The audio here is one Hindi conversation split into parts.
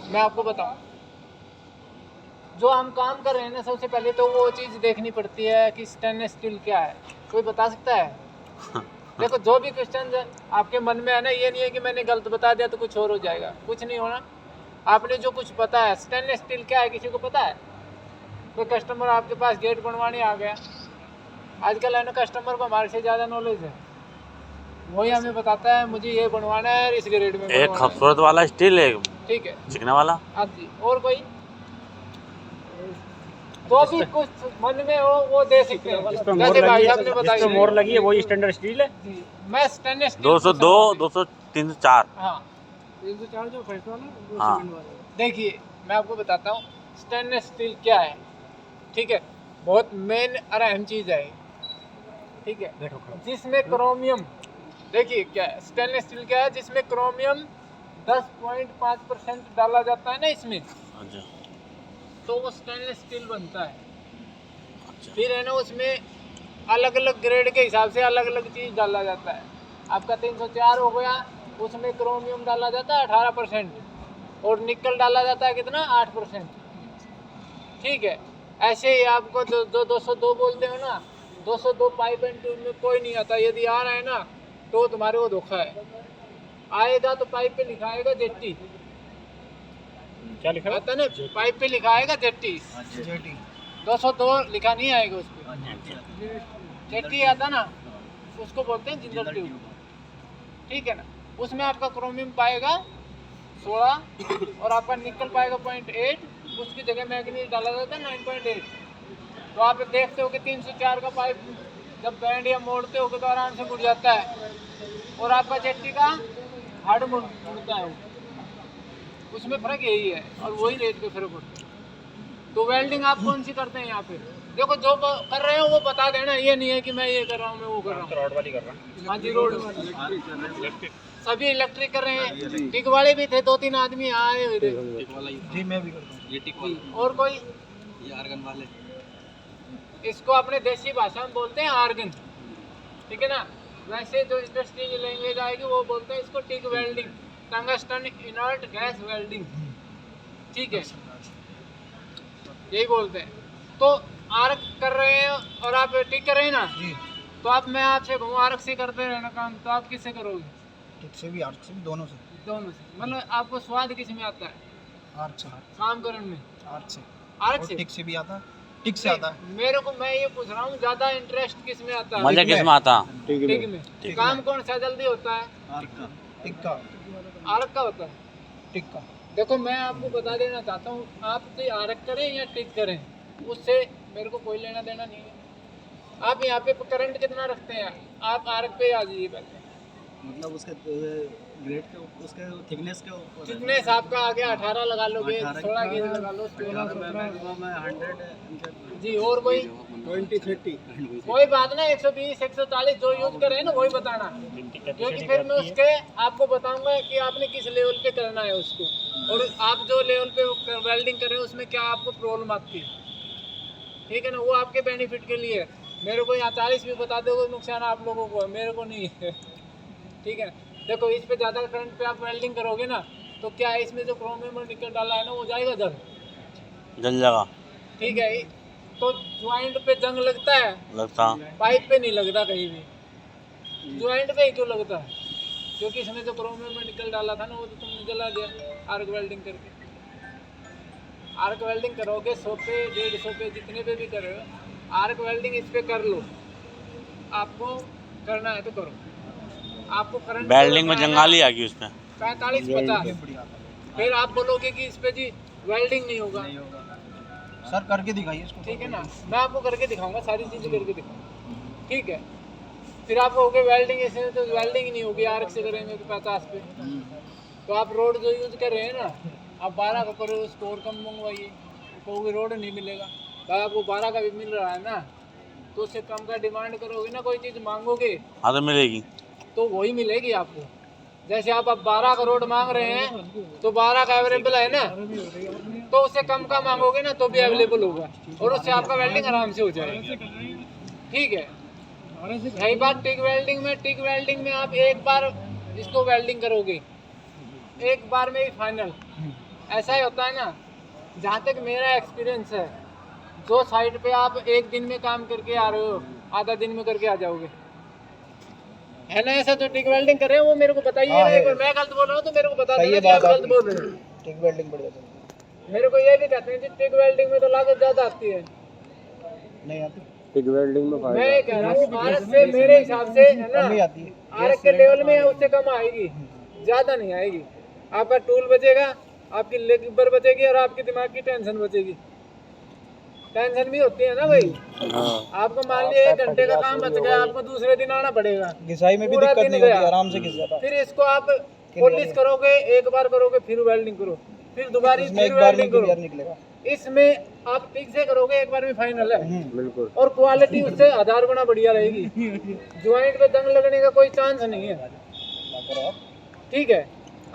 मैं आपको बताऊं, जो हम काम कर रहे हैं ना, सबसे पहले तो वो चीज़ देखनी पड़ती है कि स्टेनलेस स्टील क्या है। कोई बता सकता है? देखो, जो भी क्वेश्चन आपके मन में है ना, ये नहीं है कि मैंने गलत बता दिया तो कुछ और हो जाएगा, कुछ नहीं होना। आपने जो कुछ पता है स्टेनलेस स्टील क्या है, किसी को पता है? कोई कस्टमर आपके पास गेट बनवाने आ गया, आजकल है ना कस्टमर को हमारे से ज़्यादा नॉलेज है, वही हमें बताता है मुझे ये बनवाना है इस ग्रेड में। एक खूबसूरत वाला स्टील है, ठीक है, चिकना वाला। हाँ जी। और कोई तो भी कुछ मन में हो वो दे सकते हैं। जैसे भाई साहब ने बताया, मोर लगी है वही स्टैंडर्ड स्टील है जी। मैं स्टेनलेस स्टील 202, 200, 304। हाँ, 304 जो फर्स्ट वाला वो हाँ। सेकंड वाला। देखिए मैं आपको बताता हूँ स्टेनलेस स्टील क्या है। ठीक है, बहुत मेन और अहम चीज़ है, ठीक है, जिसमें क्रोमियम, देखिए क्या है स्टेनलेस स्टील क्या है, जिसमें क्रोमियम 10.5% डाला जाता है ना इसमें, अच्छा तो वो स्टेनलेस स्टील बनता है। अच्छा। फिर है ना उसमें अलग अलग ग्रेड के हिसाब से अलग अलग चीज़ डाला जाता है। आपका 304 हो गया, उसमें क्रोमियम डाला जाता है 18%, और निकल डाला जाता है कितना, 8%। ठीक है, ऐसे ही आपको जो 202 बोलते हो ना, 202 पाइप एंड ट्यूब में कोई नहीं आता। यदि आ रहा है ना तो तुम्हारे को धोखा है। आएगा तो पाइप पे लिखा आएगा जेट्टी, क्या लिखा आता ना, पाइप पे लिखा आएगा जेट्टी, 202 लिखा नहीं आएगा उस पर। जेट्टी आता ना, उसको बोलते हैं जिंदल ट्यूब। ठीक है ना, उसमें आपका क्रोमियम पाएगा 16 और आपका निकल पाएगा 0.8, उसकी जगह मैग्नीज डाला जाता है 9.8। तो आप देखते हो कि 304 का पाइप जब बैंड या मोड़ते हो तो आराम से मुड़ जाता है, और आपका जेट्टी का हार्ड मुड़ता है। उसमें फ़र्क यही है, और वही रेट पे फर्क होता है। तो वेल्डिंग आप कौन सी करते हैं यहाँ पे? देखो जो कर रहे हो वो बता देना, ये नहीं है कि मैं ये कर रहा हूँ मैं वो कर रहा हूँ। रॉड वाली कर रहा हूँ। हाँ जी, रोड सभी इलेक्ट्रिक कर रहे हैं। टिक वाले भी थे, 2-3 आदमी आए हुए थे। जी मैं भी करता हूँ। ये टिक वाला, और कोई, ये आर्गन वाले, इसको अपने देसी भाषा में बोलते हैं आर्गन। ठीक है ना, वैसे जो इंडस्ट्रियल लैंग्वेज आएगी वो बोलते हैं इसको TIG welding, tungsten inert gas welding. ठीक है, यही बोलते हैं। तो आर्क कर रहे हैं और आप टिक कर रहे हैं ना, तो आप, मैं आपसे कहूँ आर्क से करते रहना काम, तो आप किससे करोगे? टिक से भी आर्क से भी दोनों से। दोनों से। मतलब आपको स्वाद किस में आता है आर्क से। काम करने में? आर्क से। आर्क से। टिक से भी आता है। टिक से आता है। मेरे को, मैं ये पूछ रहा हूँ ज्यादा इंटरेस्ट किस में आता है? मजा किस में आता? टिक में। काम कौन सा जल्दी होता है? टिक का। आर्क का होता है। टिक का। देखो मैं आपको बता देना चाहता हूँ, आप तो आर्क करें या टिक करें, उससे मेरे को कोई लेना देना नहीं है। आप यहाँ पे करंट कितना रखते हैं, आप आर्क पे आ जाइए पहले। मतलब उसके ग्रेड के उसके थिकनेस के ऊपर थिकनेस आपका आगे 18 लगा लोगे, 16 गेज लगा लो, 100 जी। और कोई 20-30 कोई बात ना, 120 140 जो यूज करें ना वही बताना, क्योंकि फिर मैं उसके आपको बताऊंगा कि आपने किस लेवल पे करना है उसको, और आप जो लेवल पे वेल्डिंग कर रहे हो उसमें क्या आपको प्रॉब्लम आती है। ठीक है ना, वो आपके बेनिफिट के लिए है। मेरे को यहाँ 40 भी बता दोगे नुकसान आप लोगों को है, मेरे को नहीं है। ठीक है, देखो इस पे ज़्यादा करंट पे आप वेल्डिंग करोगे ना तो क्या है, इसमें जो क्रोमियम और निकल डाला है ना वो जाएगा जल जल। ठीक है, तो ज्वाइंट पे जंग लगता है, पाइप पे नहीं लगता कहीं भी। ज्वाइंट पे ही क्यों लगता है? क्योंकि इसमें जो क्रोमियम में निकल डाला था ना वो तो तुमने जला दिया आर्क वेल्डिंग करके। आर्क वेल्डिंग करोगे 100 पे 150 पे जितने पे भी कर रहे हो, आर्क वेल्डिंग इस पे कर लो, आपको करना है तो करो। आपको करंट वेल्डिंग में जंगाली आ गई उसमें 45-50, फिर आप बोलोगे कि इस पे जी वेल्डिंग नहीं होगा। सर करके दिखाइए इसको। ठीक है ना, मैं आपको करके दिखाऊंगा, सारी चीज़ें करके दिखाऊंगा। ठीक है, फिर आप कहोगे वेल्डिंग ऐसे तो वेल्डिंग ही नहीं होगी, आर्क से करेंगे तो 50 पे। तो आप रोड जो यूज कर रहे हैं ना, आप 12 का करो, स्टोर कम मंगवाइए, कहोगे रोड नहीं मिलेगा, भाई आपको 12 का भी मिल रहा है ना, तो उससे कम का डिमांड करोगे ना, कोई चीज़ मांगोगे हाँ तो मिलेगी, तो वही मिलेगी आपको। जैसे आप अब 12 का रोड मांग रहे हैं तो 12 का अवेलेबल है ना, तो उससे कम का मांगोगे ना तो भी अवेलेबल होगा, और उससे आपका वेल्डिंग आराम से हो जाएगा। ठीक है, यही बात टिक वेल्डिंग में। टिक वेल्डिंग में आप एक बार इसको वेल्डिंग करोगे, एक बार में ही फाइनल, ऐसा ही होता है ना, जहाँ तक मेरा एक्सपीरियंस है, जो साइट पे आप एक दिन में काम करके आ रहे हो, आधा दिन में करके आ जाओगे, है ना? ऐसा जो टिक वेल्डिंग कर रहे हैं वो मेरे को बताइए हाँ, ना, है। एक बार मैं गलत बोल रहा हूँ तो मेरे को बता सही देना है कि आप बात गलत बोल रहे हो। टिक वेल्डिंग बढ़िया चल रही है। मेरे को ये भी कहते हैं कि टिक वेल्डिंग में तो लागत ज़्यादा आती है। नहीं आती, टिक वेल्डिंग में मैं ये कह रहा हूँ आरएस से मेरे हिसाब से, है कम ही ना, आती है। आरएस के लेवल में उससे कम आएगी, ज़्यादा नहीं आएगी। आपका टूल बचेगा, आपकी लेबर बचेगी और आपकी दिमाग की टेंशन बचेगी। टेंशन भी होती है ना भाई, आपको मान लिया 1 घंटे का काम बच गया, आपको दूसरे दिन आना पड़ेगा, घिसाई में भी पूरा दिक्कत दिन नहीं होती, गया। आराम से घिस जाता है। फिर इसको आप पॉलिश करोगे, एक बार करोगे, फिर वेल्डिंग करो, फिर दोबारा इसमें एक फिर बार में वेल्डिंग करो। क्लियर निकलेगा। इसमें आप ठीक से करोगे, एक बार में फाइनल है, बिल्कुल। और क्वालिटी उससे 1000 गुना बढ़िया रहेगी। ज्वाइंट पे जंग लगने का कोई चांस नहीं है, ठीक है?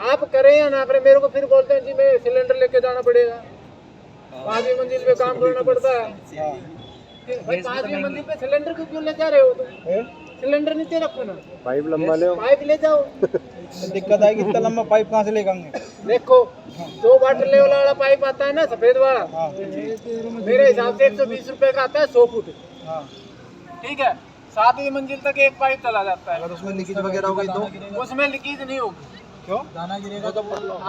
आप करें या ना करें, मेरे को फिर बोलते हैं जी मैं सिलेंडर लेके जाना पड़ेगा, 5वीं मंजिल पे काम करना पड़ता है। हाँ। भाई 5वीं मंजिल पे सिलेंडर क्यों ले जा रहे हो तुम? है? सिलेंडर नीचे रखो ना, पाइप लंबा ले पाइप ले जाओ। तो दिक्कत आएगी, इतना लंबा पाइप कहाँ से लेगाएंगे? देखो 2 वाटर लेवल वाला पाइप आता है ना, सफेद वाला, हाँ मेरे हिसाब से 120 रुपए का आता है, 100 फुट, हाँ। ठीक है? 7वीं मंजिल तक एक पाइप चला जाता है, अगर उसमें लीकेज वगैरह हो गई तो उसमें लीकेज नहीं होगी। क्यों? दाना गिरेगा तो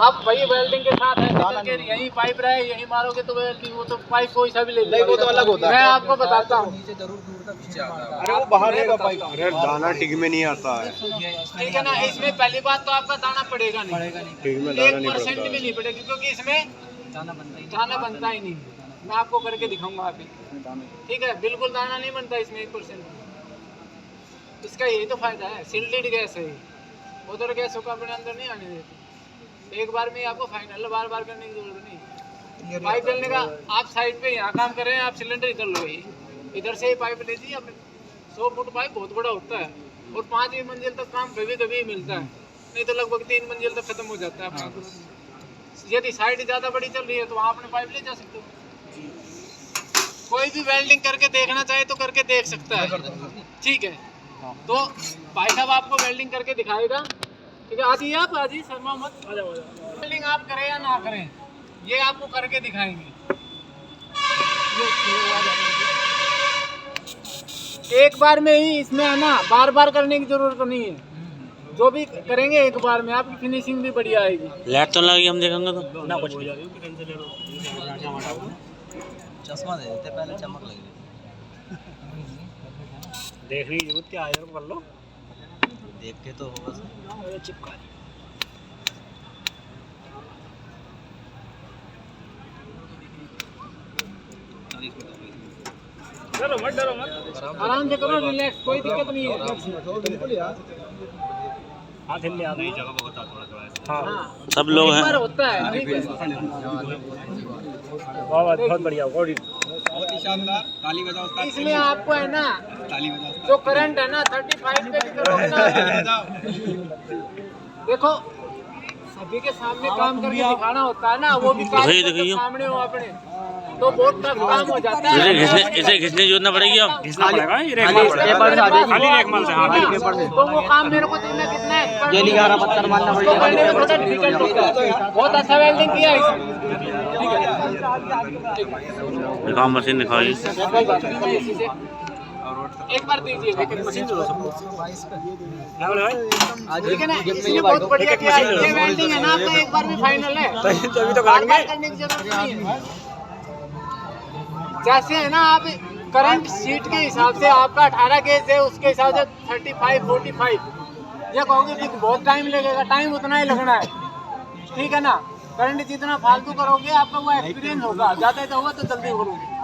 आप वही वेल्डिंग के साथ है, निकल के यही पाइप रहे, यही मारोगे तो वेल्डिंग, वो तो पाइप कोई सा भी ले नहीं, वो तो अलग होता है। मैं आपको बताता हूँ, अरे वो बाहर रहेगा पाइप। अरे दाना टिक में नहीं आता है, ठीक है ना? इसमें पहली बात तो आपका दाना पड़ेगा नहीं, टिक में दाना नहीं 1% पड़ता भी नहीं पड़ेगा, क्योंकि इसमें दाना बनता ही नहीं। मैं आपको करके दिखाऊंगा अभी, ठीक है? बिल्कुल दाना नहीं बनता इसमें 1%। इसका यही तो फायदा है, सिल्टेड गैस है, उधर गैस को अपने अंदर नहीं आने देती। एक बार में आपको फाइनल, बार बार करने की जरूरत नहीं। पाइप चलने का आप साइड पे यहाँ काम कर रहे हैं, आप सिलेंडर इधर लो, इधर से ही पाइप लीजिए अपने। 100 फुट पाइप बहुत बड़ा होता है, और 5वीं मंजिल तक काम कभी कभी मिलता है, नहीं तो लगभग 3 मंजिल तक खत्म हो जाता है अपना। यदि साइड ज़्यादा बड़ी चल रही है तो वहाँ अपने पाइप ले जा सकते हो। कोई भी वेल्डिंग करके देखना चाहे तो करके देख सकता है, ठीक है? तो भाई साहब आपको वेल्डिंग करके दिखाएगा, ठीक है? आ जाइए आप, आ जाइए, शर्मा मत, आ जाओ। वेल्डिंग आप करें या ना करें, ये आपको करके दिखाएंगे। एक बार में ही इसमें है ना, बार बार करने की जरूरत नहीं है। जो भी करेंगे एक बार में, आपकी फिनिशिंग भी बढ़िया आएगी। लाइट तो लगी, हम देखेंगे तो ना कुछ चश्मा दे देते, पहले चमक लगी देखने की जरूरत क्या है, कर लो, देख के तो होगा चिपका। चलो मत डरो, मत आराम से करो, रिलैक्स, कोई दिक्कत नहीं है। बिल्कुल यार। हाथ हिल ले, नई जगह को बता थोड़ा। हाँ सब लोग एक बार हैं। होता है, ठीक है? बहुत बढ़िया, बहुत ताली बजाओ। इसमें आपको है ना, ताली बजाओ। जो करंट है ना 35 पे भी करोगे ना, देखो सभी के सामने काम करके दिखाना होता है ना, वो भी काम वही करके देखिए। सामने हो अपने, तो बहुत टफ काम हो जाता है। इसे घिसने की जरूरत पड़ेगी अब। घिसना पड़ेगा, ये रेखमाल पड़ेगा, खाली रेखमाल से। हाँ तो वो काम मेरे को देना कितना है, ये 11 पत्थर मारना पड़ेगा, बहुत अच्छा वेल्डिंग किया है इसने, ठीक है? दिखाओ मशीन, दिखाओ। कोई बात नहीं, मैं इसी से एक बार दीजिए, ठीक है ना? इसलिए बहुत बढ़िया किया है, ये वेल्डिंग है ना आपका, एक बार भी फाइनल है, तभी तो बार बार करने की जरूरत नहीं है। जैसे है ना, आप करंट शीट के हिसाब से आपका 18 गेज है, उसके हिसाब से 35 45, ये कहोगे कि बहुत टाइम लगेगा, टाइम उतना ही लगना है, ठीक है ना? करंट जितना फालतू करोगे आपका वो एक्सपीरियंस होगा, ज़्यादा ही होगा तो जल्दी करोगे।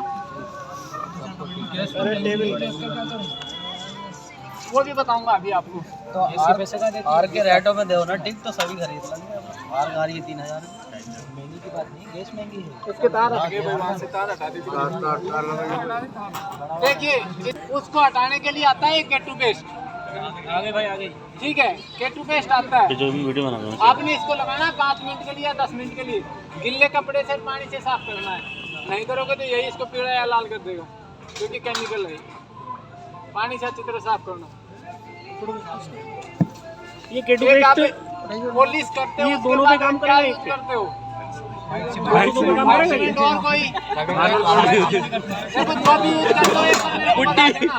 वो भी बताऊंगा अभी आपको। तो आर के रेटों में दो ना टिक, तो सभी खरीद लेंगे। आर गाड़ी 3000 महंगी की बात नहीं, गैस महंगी है। उसके तार हट गए भाई, वहाँ से तार हटा दीजिए। देखिए उसको हटाने के लिए आता है एक केटू पेस्ट, आगे भाई आगे। ठीक है? केटू पेस्ट आता है, जो भी वीडियो बना रहे हैं। आपने इसको लगाना 5 मिनट के लिए या 10 मिनट के लिए, गिल्ले कपड़े से पानी से साफ करना है, नहीं करोगे तो यही इसको पीला या लाल कर देगा, क्योंकि केमिकल है। पानी से अच्छी तरह साफ करना। ये केटू एक आप पेस्ट पॉलिश करते हो, ये उसके दोनों बाद पे काम क्या करेगा यूज करते हो? वाइट सीमेंट और कोई देखो जो भी यूज करते हो एक बार मेरे को बता देना।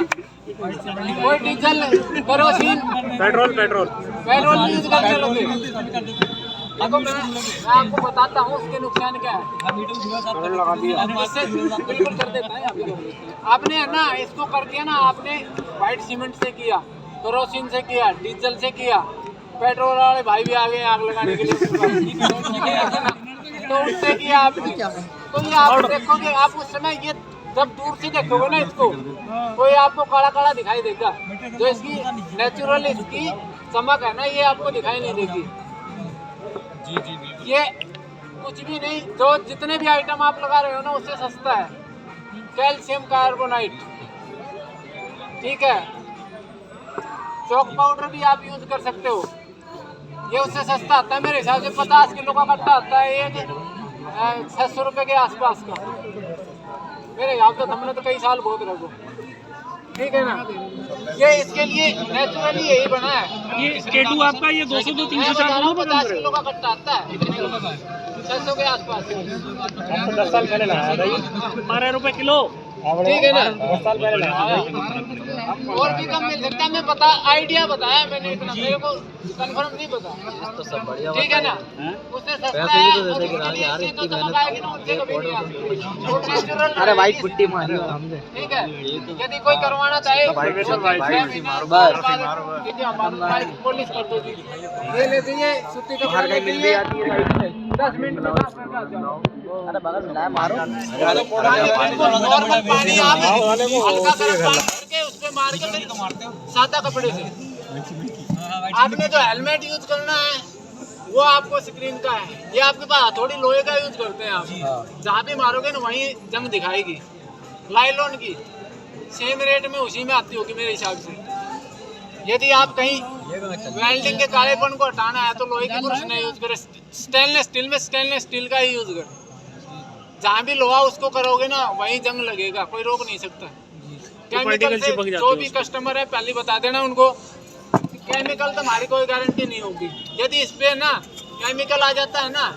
कोई डीजल केरोसिन पेट्रोल यूज करते रहोगे, देखो मैं आपको बताता हूँ उसके नुकसान क्या है। इससे बिल्कुल कर देता है आपने है ना, इसको कर दिया ना आपने, वाइट सीमेंट से किया, केरोसिन से किया, डीजल से किया, पेट्रोल वाले भाई भी आ गए आग लगाने के लिए तो उससे किया आपने, तो ये आप देखोगे, आप उस समय ये जब दूर से देखोगे ना इसको, तो ये आपको काला काला दिखाई देगा, जो इसकी नेचुरल इसकी चमक है ना ये आपको दिखाई नहीं देगी। ये कुछ भी नहीं, जो जितने भी आइटम आप लगा रहे हो ना उससे सस्ता है, कैल्शियम कार्बोनाइट, ठीक है। चौक पाउडर भी आप यूज कर सकते हो, ये उससे सस्ता आता है मेरे हिसाब से, 50 किलो का कट्टा आता है ये 600 रुपये के आसपास का मेरे हिसाब से। हमने तो कई साल बहुत रखो, ठीक है ना। ये इसके लिए नेचुरली यही बना है। ये K2 आपका ये 200 तो 300 50 किलो का कट्टा आता है 600 के आसपास, 10 साल पहले लगाया था ये 12 रुपए किलो, ठीक है ना। 10 साल पहले लगाया था। और भी कम मिल सकता है, मैं बता आइडिया बताया मैंने, इतना मेरे को कंफर्म नहीं पता, तो सब बढ़िया ठीक है ना। उससे सस्ता है और उसके लिए तो चमक आएगी ना, उनसे कभी नहीं आती, वो नेचुरल। अरे वाइट पुट्टी मारी हमने, ठीक है, यदि कोई करवाना चाहे पॉलिश कर दो जी, ये लेते हैं सूती का बाहर मिल भी आती है 10 मिनट में साफ करके आ जाओ। अरे बगल मिलाया मारो, नॉर्मल पानी आप हल्का गर्म पानी करके उस पे मार के फिर सादा कपड़े से। आपने जो हेलमेट यूज करना है वो आपको स्क्रीन का है, ये आपके पास थोड़ी लोहे का यूज करते हैं आप, जहाँ भी मारोगे ना वहीं जंग दिखाएगी। लाइलॉन की सेम रेट में उसी में आती होगी मेरे हिसाब से। यदि आप कहीं वेल्डिंग के कालेपन को हटाना है तो लोहे की ब्रश नहीं यूज करें, स्टेनलेस स्टील में स्टेनलेस स्टील का ही यूज करें। जहाँ भी लोहा उसको करोगे ना वहीं जंग लगेगा, कोई रोक नहीं सकता। केमिकल से जो भी कस्टमर है पहले बता देना उनको, केमिकल तो हमारी कोई गारंटी नहीं होगी। यदि इस पे ना केमिकल आ जाता है ना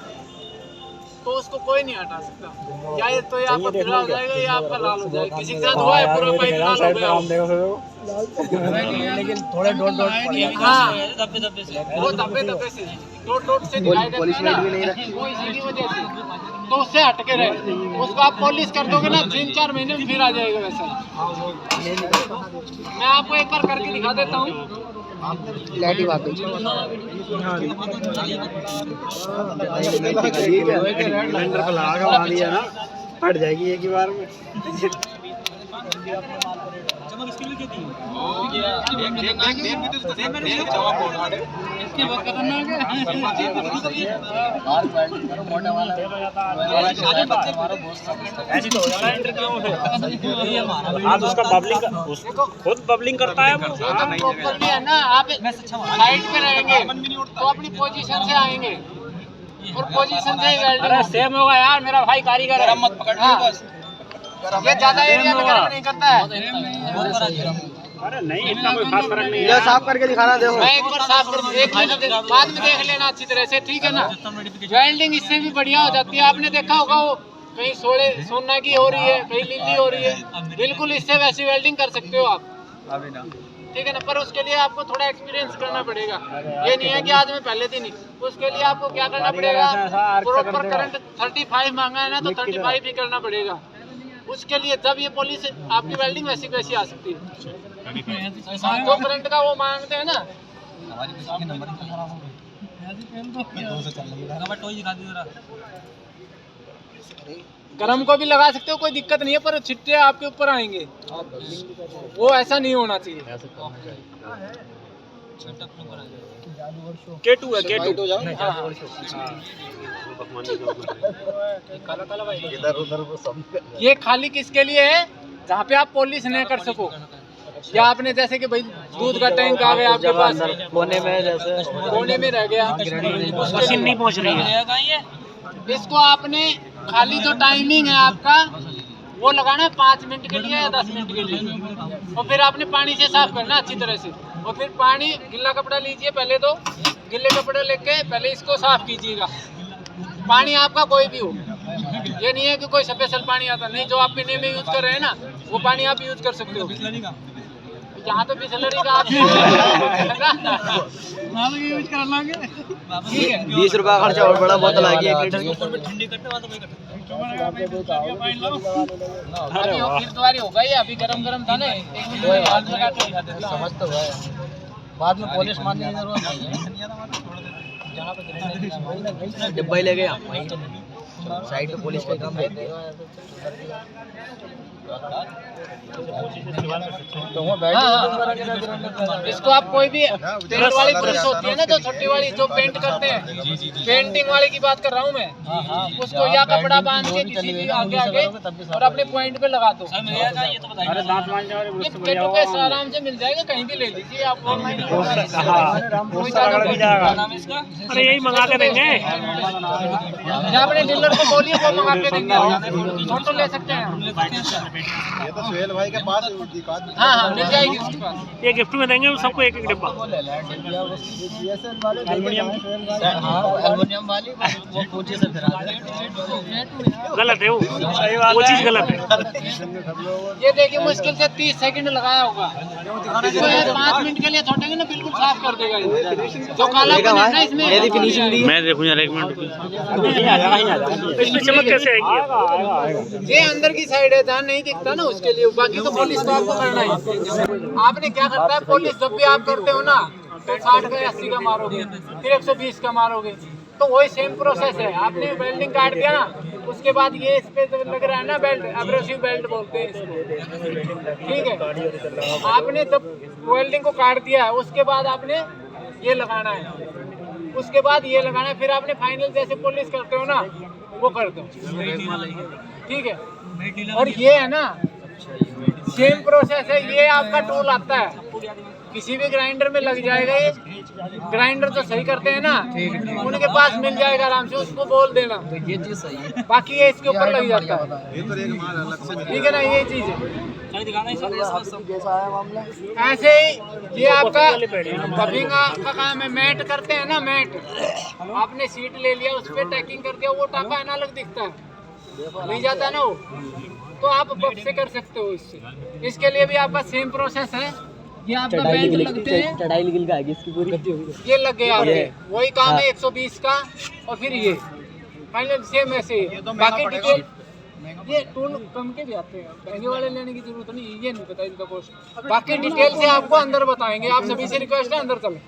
तो उसको कोई नहीं हटा सकता, या तो ये आपका पीला हो जाएगा या आपका लाल हो जाएगा। किसी के साथ हुआ है पूरा पाइप लाल हो गया, लेकिन थोड़े डॉट डॉट, हाँ वो धब्बे से डॉट से दिखाई देता है ना, वो इसी की वजह से, तो उससे हटके रहे। उसको आप पॉलिश कर दोगे ना 3-4 महीने में फिर आ जाएगा वैसा। मैं आपको एक बार करके दिखा देता हूँ। लाइट ही बात सिलेंडर पे लगा के बना दिया ना, फट जाएगी एक ही बार में। चमक इसकी भी कहती ऐसी तो हो जाना इंटरव्यू में। आज उसका बबलिंग खुद बबलिंग करता है वो। प्रॉपर्ली है ना, आप साइड पे रहेंगे तो अपनी पोजीशन से आएंगे और पोजीशन से ही वेल्डिंग। सेम होगा यार, मेरा भाई कारीगर है। मत पकड़, ये ज्यादा एरिया में गर्म नहीं करता है। अरे नहीं, इतना कोई खास फर्क नहीं ये है। साफ करके दिखाना देखो। मैं एक बार साफ कर एक मिनट बाद में देख लेना अच्छी तरह से, ठीक है ना। वेल्डिंग इससे भी बढ़िया हो जाती है। आपने देखा होगा वो कहीं सोना की हो रही है, कहीं लीली हो रही है, बिल्कुल इससे वैसी वेल्डिंग कर सकते हो आप, ठीक है ना। पर उसके लिए आपको थोड़ा एक्सपीरियंस करना पड़ेगा। ये नहीं है कि आज में पहले दिन ही, उसके लिए आपको क्या करना पड़ेगा, प्रॉपर करंट 35 मांगा है ना तो 35 ही करना पड़ेगा उसके लिए। जब ये पॉलिश आपकी वेल्डिंग वैसी वैसी आ सकती है। जो करंट का वो मांगते हैं ना, गरम को भी लगा सकते हो, कोई दिक्कत नहीं है, पर छिट्टे आपके ऊपर आएंगे, वो ऐसा नहीं होना चाहिए। K2 है, K2। ये खाली किसके लिए है, जहाँ पे आप पॉलिश नहीं कर सको, या आपने जैसे कि भाई दूध का टैंक आ गया आपके पास, कोने में जैसे कोने में रह गया, मशीन नहीं पहुंच रही है। इसको आपने खाली जो टाइमिंग है आपका वो लगाना है 5 मिनट के लिए या 10 मिनट के लिए, और फिर आपने पानी से साफ करना अच्छी तरह से। और फिर पानी गिल्ला कपड़ा लीजिए, पहले तो गिल्ले कपड़े लेके पहले इसको साफ कीजिएगा, पानी आपका कोई भी हो, ये नहीं है कि कोई स्पेशल पानी आता नहीं। जो आप पीने में यूज कर रहे हैं ना, वो पानी आप यूज कर सकते हो। यहाँ तो बिस्लरी का आप यूज कर लाएंगे, ठीक है। 20 रुपया खर्चा और बड़ा बोतल आएगी 1 लीटर की। अभी फिर तुम्हारी होगा ये, अभी गरम था ना, 1 मिनट में हाथ लगा के समझ तो है, बाद में पॉलिश मारने की जरूरत नहीं है। डिब्बा ही ले गया साइड पे पॉलिश का काम देते हैं। इसको आप कोई भी पेंट वाली ब्रश होती है ना, जो छोटी वाली जो पेंट करते हैं, पेंटिंग वाले की बात कर रहा हूँ मैं, उसको या कपड़ा बांध के किसी भी आगे और अपने पॉइंट पे लगा दो। ये पेटों पे आराम से मिल जाएगा, कहीं भी ले लीजिए आप ऑनलाइन। अरे यही मंगा के देंगे। या अपने डीलर को बोलिए, वो मंगा के देंगे, फोटो ले सकते हैं। ये तो सुहेल भाई के पास हाँ मिल जाएगी उसके पास। ये गिफ्ट में देंगे सबको 1-1 डिब्बा। एल्युमिनियम वाली वो कोची से फिरा गलत है वो चीज गलत है। ये देखिए मुश्किल से 30 सेकंड लगाया होगा, इसको 5 मिनट के लिए छोड़ेंगे ना, बिल्कुल साफ कर देगा। जो काला है ना इसमें, मैं देखूँ यार 1 मिनट। इसमें चमक कैसे आएगी? ये अंदर की साइड है, जहाँ नहीं दिखता ना उसके लिए, बाकी तो पॉलिश तो आपको करना है। आपने क्या करता है, पॉलिश जब भी आप करते हो ना, तो 60 का 80 का मारोगे, फिर 120 का मारोगे, तो वही सेम प्रोसेस है। आपने वेल्डिंग काट दिया ना, उसके बाद ये इस पे लग रहा है ना बेल्ट, एब्रेसिव बेल्ट बोलते हैं इसको, ठीक है। आपने जब वेल्डिंग को काट दिया है, उसके बाद आपने ये लगाना है, उसके बाद ये लगाना है, फिर आपने फाइनल जैसे पॉलिश करते हो ना, वो कर दो, ठीक है। और ये है ना सेम प्रोसेस है। ये आपका टूल आता है, किसी भी ग्राइंडर में लग जाएगा। ये ग्राइंडर जो सही करते हैं ना, उनके पास मिल जाएगा आराम से, उसको बोल देना। तो ये चीज सही है। बाकी ये इसके ऊपर लग जाता है, ठीक है ना, ये चीज है। ऐसे ही ये आपका बफिंग का काम है। मैट करते हैं ना, मैट आपने सीट ले लिया, उस पर टैकिंग कर दिया, वो टाका है ना अलग दिखता है, नहीं जाता है ना वो, तो आप बफ से कर सकते हो इससे। इसके लिए भी आपका सेम प्रोसेस है। ये आपका बेल्ट लगते हैं, चढ़ाई निकल के आएगी इसकी पूरी। ये लग गया आपके, वही काम है 120 का। और फिर ये फाइनल सेम ऐसे ही। बाकी डिटेल ये टूल कम के भी आते हैं, महंगे वाले लेने की जरूरत नहीं, ये नहीं पता इनका कॉस्ट। बाकी डिटेल से आपको अंदर बताएंगे। आप सभी से रिक्वेस्ट है, अंदर चलो।